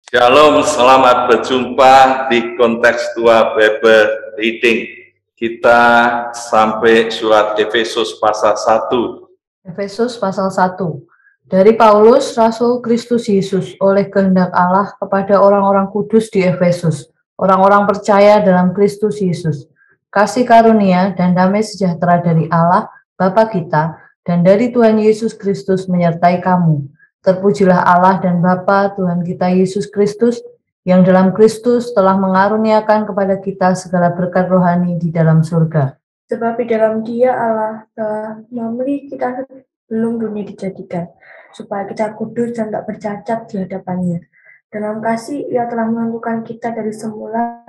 Shalom, selamat berjumpa di kontekstual Bible Reading. Kita sampai surat Efesus pasal 1. Efesus pasal 1. Dari Paulus, Rasul Kristus Yesus, oleh kehendak Allah kepada orang-orang kudus di Efesus, orang-orang percaya dalam Kristus Yesus. Kasih karunia dan damai sejahtera dari Allah, Bapa kita, dan dari Tuhan Yesus Kristus menyertai kamu. Terpujilah Allah dan Bapa Tuhan kita Yesus Kristus, yang dalam Kristus telah mengaruniakan kepada kita segala berkat rohani di dalam surga. Sebab di dalam Dia Allah telah memilih kita sebelum dunia dijadikan, supaya kita kudus dan tak bercacat di hadapannya. Dalam kasih Ia telah menentukan kita dari semula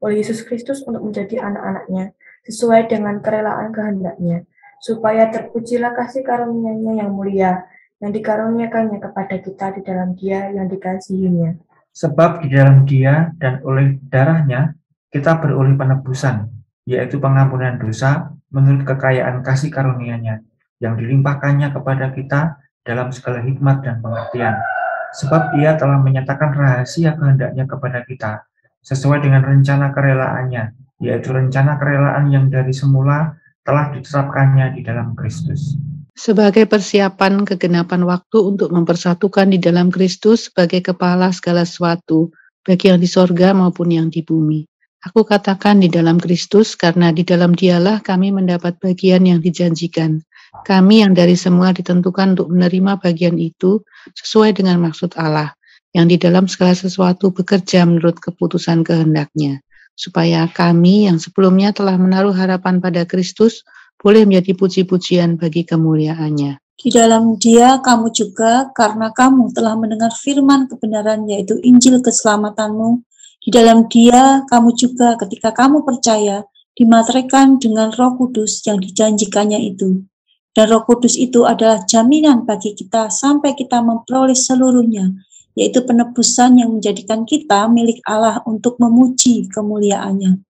oleh Yesus Kristus untuk menjadi anak-anaknya, sesuai dengan kerelaan kehendak-Nya, supaya terpujilah kasih karunia-Nya yang mulia, yang dikaruniakannya kepada kita di dalam Dia yang dikasihinya. Sebab di dalam Dia dan oleh darah-Nya kita beroleh penebusan, yaitu pengampunan dosa menurut kekayaan kasih karunia-Nya yang dilimpahkannya kepada kita dalam segala hikmat dan pengertian. Sebab Ia telah menyatakan rahasia kehendak-Nya kepada kita sesuai dengan rencana kerelaannya, yaitu rencana kerelaan yang dari semula telah ditetapkannya di dalam Kristus. Sebagai persiapan kegenapan waktu untuk mempersatukan di dalam Kristus sebagai kepala segala sesuatu, baik yang di sorga maupun yang di bumi. Aku katakan di dalam Kristus, karena di dalam Dialah kami mendapat bagian yang dijanjikan. Kami yang dari semula ditentukan untuk menerima bagian itu sesuai dengan maksud Allah, yang di dalam segala sesuatu bekerja menurut keputusan kehendak-Nya, supaya kami yang sebelumnya telah menaruh harapan pada Kristus, boleh menjadi puji-pujian bagi kemuliaan-Nya. Di dalam Dia kamu juga, karena kamu telah mendengar firman kebenaran, yaitu Injil keselamatanmu. Di dalam Dia kamu juga ketika kamu percaya, dimateraikan dengan Roh Kudus yang dijanjikannya itu. Dan Roh Kudus itu adalah jaminan bagi kita sampai kita memperoleh seluruhnya, yaitu penebusan yang menjadikan kita milik Allah untuk memuji kemuliaan-Nya.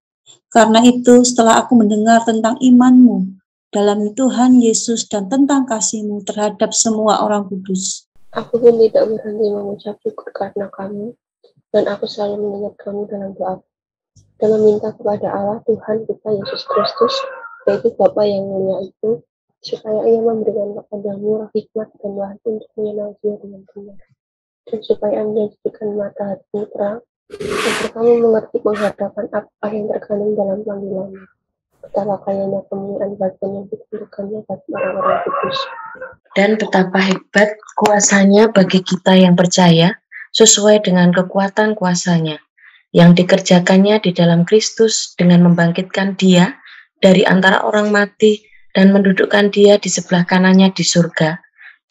Karena itu, setelah aku mendengar tentang iman-Mu dalam Tuhan Yesus dan tentang kasih-Mu terhadap semua orang kudus, aku pun tidak berhenti mengucap syukur karena kamu, dan aku selalu mengingat kamu dalam doa dan meminta kepada Allah Tuhan kita Yesus Kristus, yaitu Bapa yang mulia itu, supaya Ia memberikan kepadamu roh hikmat dan wahyu untuk mengenal Dia dengan benar, dan supaya menjadikan mata hatimu terang, agar kamu mengerti penghadapan apa yang terkandung dalam panggilan-Nya, betapa kayanya kemuliaan bagian yang ditentukannya bagi orang-orang kudus, dan betapa hebat kuasanya bagi kita yang percaya, sesuai dengan kekuatan kuasanya, yang dikerjakannya di dalam Kristus dengan membangkitkan Dia dari antara orang mati dan mendudukkan Dia di sebelah kanannya di surga,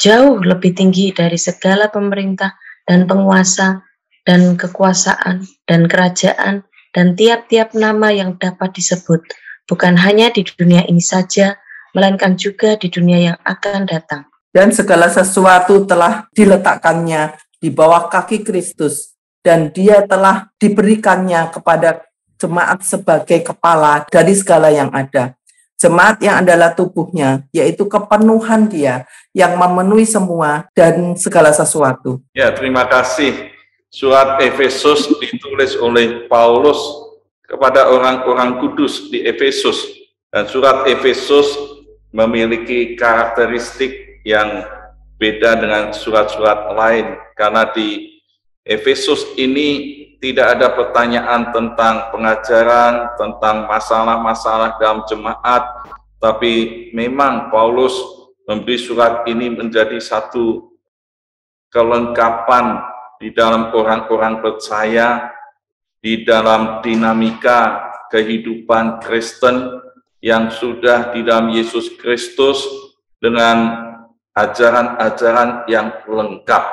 jauh lebih tinggi dari segala pemerintah dan penguasa dan kekuasaan dan kerajaan dan tiap-tiap nama yang dapat disebut, bukan hanya di dunia ini saja, melainkan juga di dunia yang akan datang. Dan segala sesuatu telah diletakkannya di bawah kaki Kristus, dan Dia telah diberikannya kepada jemaat sebagai kepala dari segala yang ada. Jemaat yang adalah tubuhnya, yaitu kepenuhan Dia yang memenuhi semua dan segala sesuatu. Ya, terima kasih. Surat Efesus ditulis oleh Paulus kepada orang-orang kudus di Efesus, dan surat Efesus memiliki karakteristik yang beda dengan surat-surat lain, karena di Efesus ini tidak ada pertanyaan tentang pengajaran, tentang masalah-masalah dalam jemaat, tapi memang Paulus memberi surat ini menjadi satu kelengkapan di dalam orang-orang percaya, di dalam dinamika kehidupan Kristen yang sudah di dalam Yesus Kristus dengan ajaran-ajaran yang lengkap.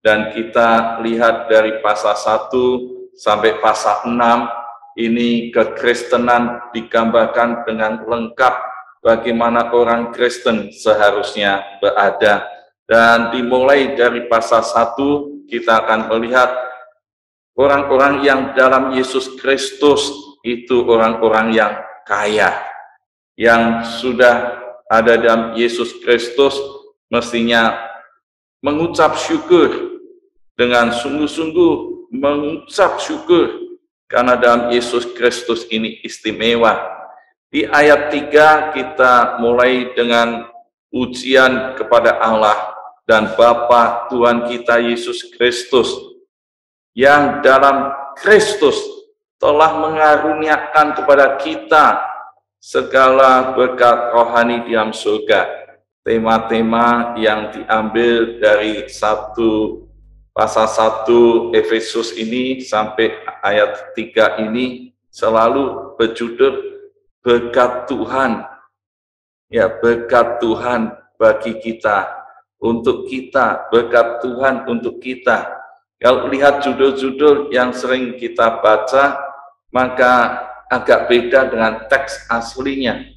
Dan kita lihat dari pasal 1 sampai pasal 6, ini kekristenan digambarkan dengan lengkap bagaimana orang Kristen seharusnya berada. Dan dimulai dari pasal 1, kita akan melihat orang-orang yang dalam Yesus Kristus itu orang-orang yang kaya, yang sudah ada dalam Yesus Kristus mestinya mengucap syukur dengan sungguh-sungguh mengucap syukur karena dalam Yesus Kristus ini istimewa. Di ayat 3 kita mulai dengan pujian kepada Allah dan Bapa Tuhan kita Yesus Kristus, yang dalam Kristus telah mengaruniakan kepada kita segala berkat rohani di dalam surga. Tema-tema yang diambil dari pasal 1 Efesus ini sampai ayat 3 ini selalu berjudul berkat Tuhan. Ya, berkat Tuhan bagi kita, untuk kita, berkat Tuhan untuk kita. Kalau lihat judul-judul yang sering kita baca, maka agak beda dengan teks aslinya.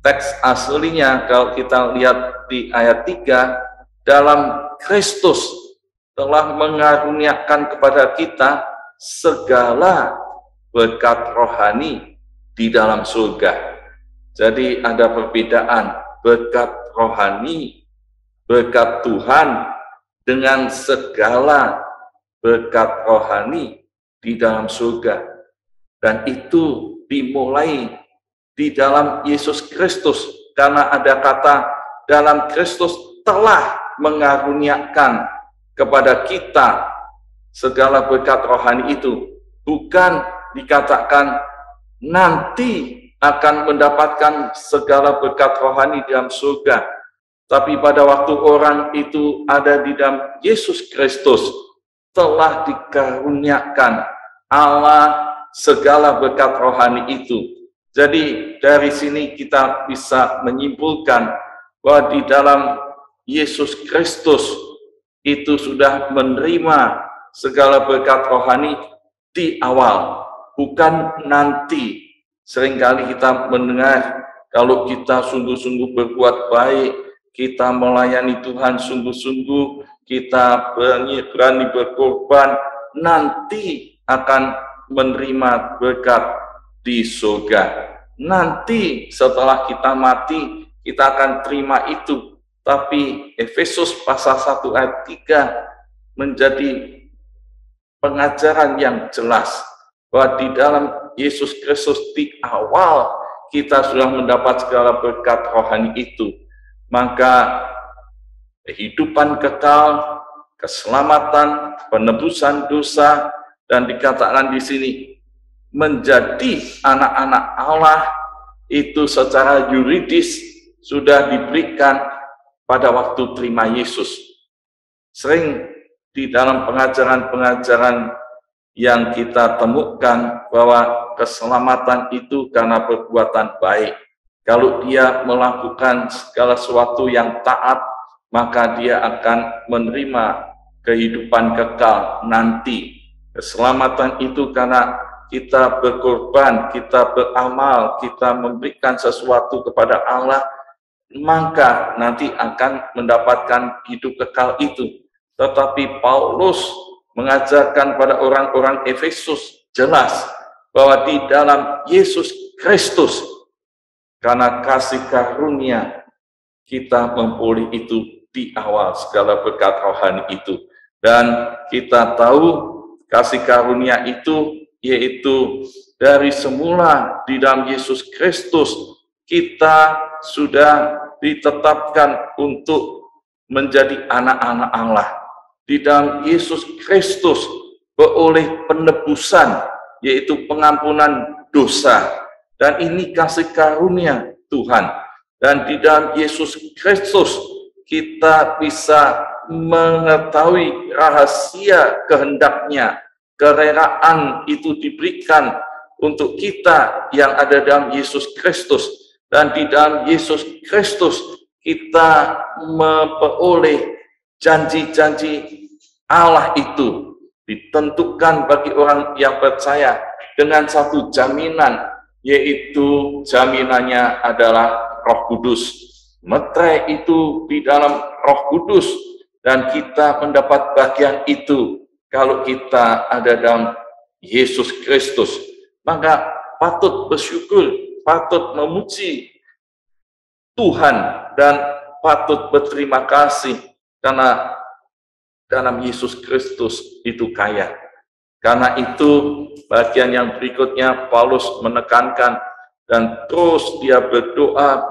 Teks aslinya kalau kita lihat di ayat 3, dalam Kristus telah mengaruniakan kepada kita segala berkat rohani di dalam surga. Jadi ada perbedaan berkat rohani, berkat Tuhan dengan segala berkat rohani di dalam surga. Dan itu dimulai di dalam Yesus Kristus, karena ada kata dalam Kristus telah mengaruniakan kepada kita segala berkat rohani itu. Bukan dikatakan nanti akan mendapatkan segala berkat rohani dalam surga, tapi pada waktu orang itu ada di dalam Yesus Kristus telah dikaruniakan Allah segala berkat rohani itu. Jadi dari sini kita bisa menyimpulkan bahwa di dalam Yesus Kristus itu sudah menerima segala berkat rohani di awal, bukan nanti. Seringkali kita mendengar kalau kita sungguh-sungguh berbuat baik, kita melayani Tuhan sungguh-sungguh, kita berani berkorban, nanti akan menerima berkat di surga. Nanti setelah kita mati, kita akan terima itu. Tapi Efesus pasal 1 ayat 3 menjadi pengajaran yang jelas bahwa di dalam Yesus Kristus di awal kita sudah mendapat segala berkat rohani itu. Maka kehidupan kekal, keselamatan, penebusan dosa, dan dikatakan di sini menjadi anak-anak Allah itu secara yuridis sudah diberikan pada waktu terima Yesus. Sering di dalam pengajaran-pengajaran yang kita temukan bahwa keselamatan itu karena perbuatan baik. Kalau dia melakukan segala sesuatu yang taat, maka dia akan menerima kehidupan kekal nanti. Keselamatan itu karena kita berkorban, kita beramal, kita memberikan sesuatu kepada Allah, maka nanti akan mendapatkan hidup kekal itu. Tetapi Paulus mengajarkan pada orang-orang Efesus jelas bahwa di dalam Yesus Kristus, karena kasih karunia, kita memperoleh itu di awal segala berkat rohani itu. Dan kita tahu kasih karunia itu yaitu dari semula di dalam Yesus Kristus kita sudah ditetapkan untuk menjadi anak-anak Allah. Di dalam Yesus Kristus beroleh penebusan, yaitu pengampunan dosa. Dan ini kasih karunia Tuhan. Dan di dalam Yesus Kristus kita bisa mengetahui rahasia kehendaknya. Kerelaan itu diberikan untuk kita yang ada dalam Yesus Kristus. Dan di dalam Yesus Kristus kita memperoleh janji-janji Allah itu ditentukan bagi orang yang percaya dengan satu jaminan, yaitu jaminannya adalah Roh Kudus. Meterai itu di dalam Roh Kudus, dan kita mendapat bagian itu kalau kita ada dalam Yesus Kristus. Maka patut bersyukur, patut memuji Tuhan, dan patut berterima kasih karena dalam Yesus Kristus itu kaya. Karena itu, bagian yang berikutnya Paulus menekankan dan terus dia berdoa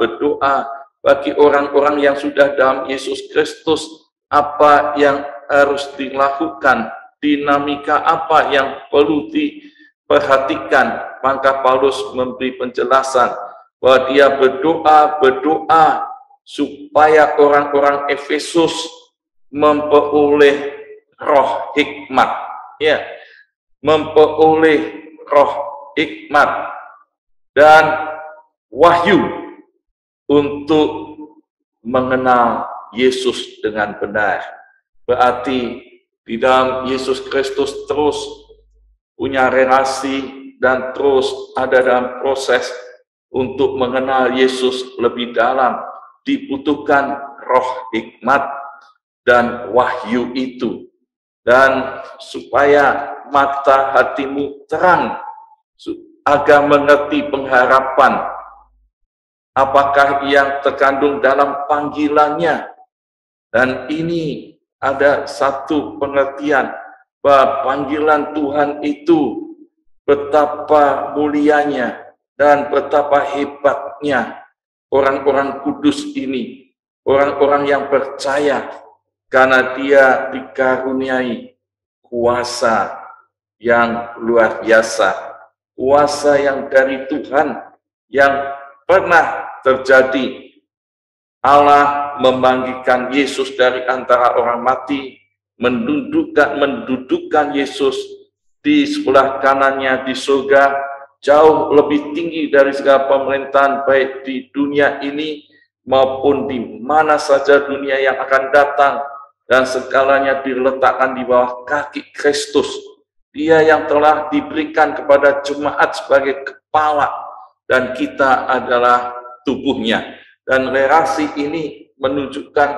bagi orang-orang yang sudah dalam Yesus Kristus, apa yang harus dilakukan, dinamika apa yang perlu diperhatikan. Maka Paulus memberi penjelasan bahwa dia berdoa supaya orang-orang Efesus memperoleh roh hikmat, ya, memperoleh roh hikmat dan wahyu untuk mengenal Yesus dengan benar. Berarti di dalam Yesus Kristus terus punya relasi dan terus ada dalam proses untuk mengenal Yesus lebih dalam. Dibutuhkan roh hikmat dan wahyu itu. Dan supaya mata hatimu terang, agar mengerti pengharapan apakah yang terkandung dalam panggilannya. Dan ini ada satu pengertian bahwa panggilan Tuhan itu betapa mulianya dan betapa hebatnya orang-orang kudus ini, orang-orang yang percaya, karena dia dikaruniai kuasa yang luar biasa, kuasa yang dari Tuhan yang pernah terjadi. Allah membangkitkan Yesus dari antara orang mati, mendudukkan Yesus di sebelah kanannya di surga, jauh lebih tinggi dari segala pemerintahan baik di dunia ini maupun di mana saja dunia yang akan datang, dan segalanya diletakkan di bawah kaki Kristus. Dia yang telah diberikan kepada jemaat sebagai kepala, dan kita adalah tubuhnya. Dan relasi ini menunjukkan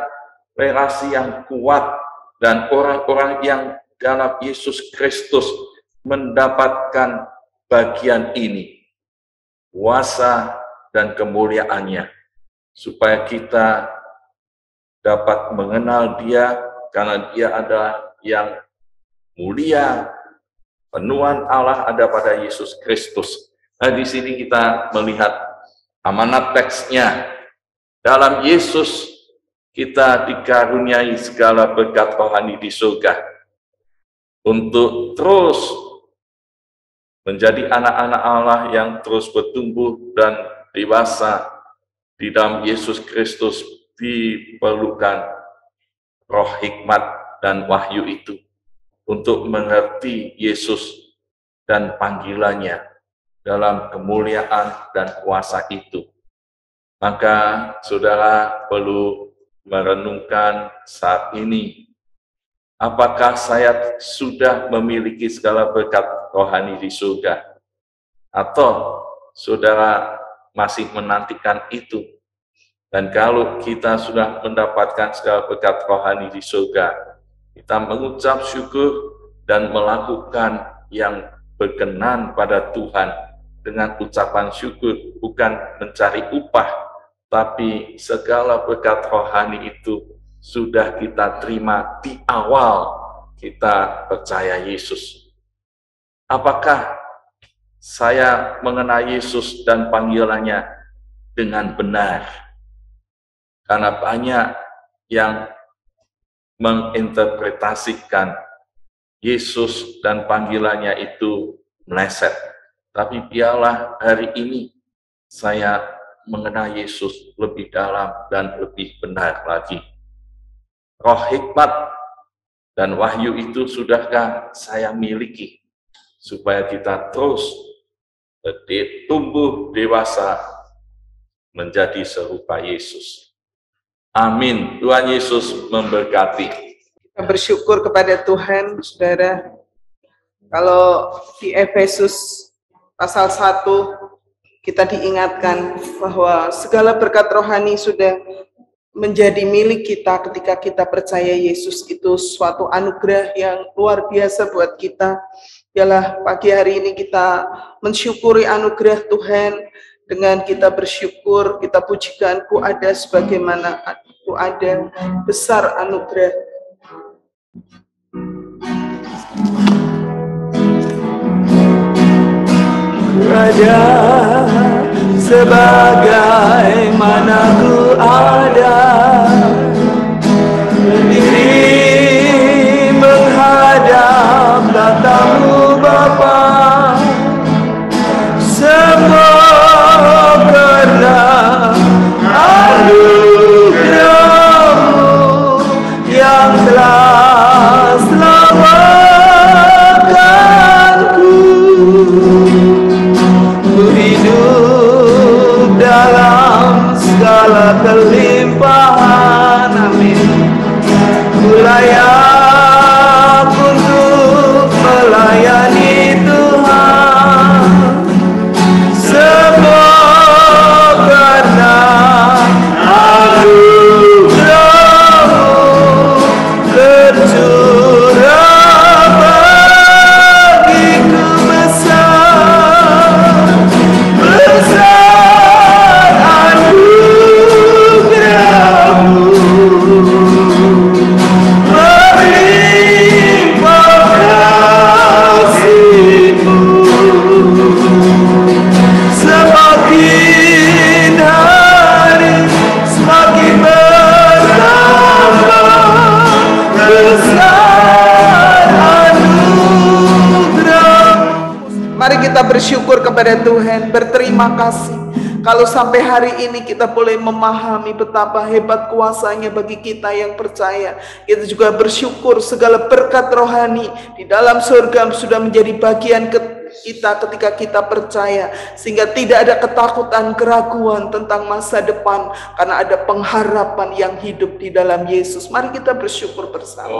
relasi yang kuat, dan orang-orang yang dalam Yesus Kristus mendapatkan bagian ini, kuasa dan kemuliaannya, supaya kita dapat mengenal Dia, karena Dia adalah yang mulia. Penuhan Allah ada pada Yesus Kristus. Nah, di sini kita melihat amanat teksnya. Dalam Yesus kita dikaruniai segala berkat rohani di surga untuk terus menjadi anak-anak Allah yang terus bertumbuh dan dewasa. Di dalam Yesus Kristus diperlukan roh hikmat dan wahyu itu untuk mengerti Yesus dan panggilannya dalam kemuliaan dan kuasa itu. Maka saudara perlu merenungkan saat ini, apakah saya sudah memiliki segala berkat rohani di surga? Atau saudara masih menantikan itu? Dan kalau kita sudah mendapatkan segala berkat rohani di surga, kita mengucap syukur dan melakukan yang berkenan pada Tuhan dengan ucapan syukur, bukan mencari upah, tapi segala berkat rohani itu sudah kita terima di awal kita percaya Yesus. Apakah saya mengenal Yesus dan panggilannya dengan benar? Karena banyak yang menginterpretasikan Yesus dan panggilannya itu meleset. Tapi biarlah hari ini saya mengenal Yesus lebih dalam dan lebih benar lagi. Roh hikmat dan wahyu itu sudahkah saya miliki, supaya kita terus tumbuh dewasa menjadi serupa Yesus. Amin. Tuhan Yesus memberkati. Kita bersyukur kepada Tuhan, saudara. Kalau di Efesus pasal 1, kita diingatkan bahwa segala berkat rohani sudah menjadi milik kita ketika kita percaya Yesus. Itu suatu anugerah yang luar biasa buat kita. Biarlah pagi hari ini kita mensyukuri anugerah Tuhan. Dengan kita bersyukur, kita pujikan, Ku ada sebagaimana Ku ada, besar anugerah. ada, sebagaimana ku ada, berdiri menghadap tatamu Bapa. Semua karena anugerah-Mu yang telah selamatkanku. Ku hidup dalam segala kelimpahan, amin. Ku layak untuk melayani Tuhan. Semua karena anugerah-Mu tercurah bagiku besar, besar anugerah-Mu, berlimpah kasih-Mu. Semakin hari semakin bertambah besar anugerah-Mu. Mari kita bersyukur kepada Tuhan, berterima kasih kalau sampai hari ini kita boleh memahami betapa hebat kuasa-Nya bagi kita yang percaya. Kita juga bersyukur segala berkat rohani di dalam surga sudah menjadi bagian kita ketika kita percaya, sehingga tidak ada ketakutan, keraguan tentang masa depan, karena ada pengharapan yang hidup di dalam Yesus. Mari kita bersyukur bersama.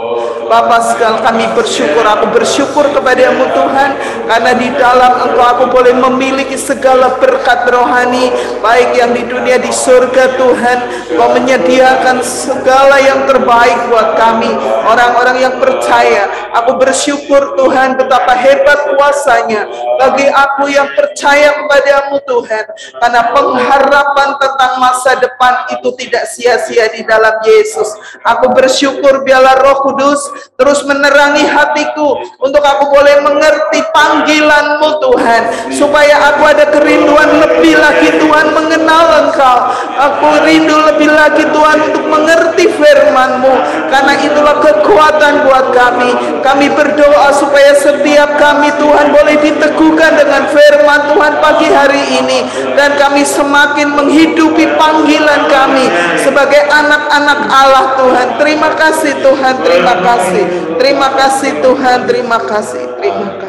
Bapa sekalian, kami bersyukur, aku bersyukur kepada-Mu Tuhan, karena di dalam Engkau aku boleh memiliki segala berkat rohani, baik yang di dunia, di surga. Tuhan, Engkau menyediakan segala yang terbaik buat kami, orang-orang yang percaya. Aku bersyukur Tuhan betapa hebat kuasa-Nya bagi aku yang percaya kepada-Mu Tuhan, karena pengharapan tentang masa depan itu tidak sia-sia di dalam Yesus. Aku bersyukur biarlah Roh Kudus terus menerangi hatiku untuk aku boleh mengerti panggilan-Mu Tuhan, supaya aku ada kerinduan lebih lagi Tuhan mengenal Engkau. Aku rindu lebih lagi Tuhan untuk mengerti firman-Mu, karena itulah kekuatan buat kami. Kami berdoa supaya setiap kami Tuhan boleh diteguhkan dengan firman Tuhan pagi hari ini, dan kami semakin menghidupi panggilan kami sebagai anak-anak Allah. Tuhan, terima kasih Tuhan, terima kasih, terima kasih Tuhan, terima kasih, terima kasih.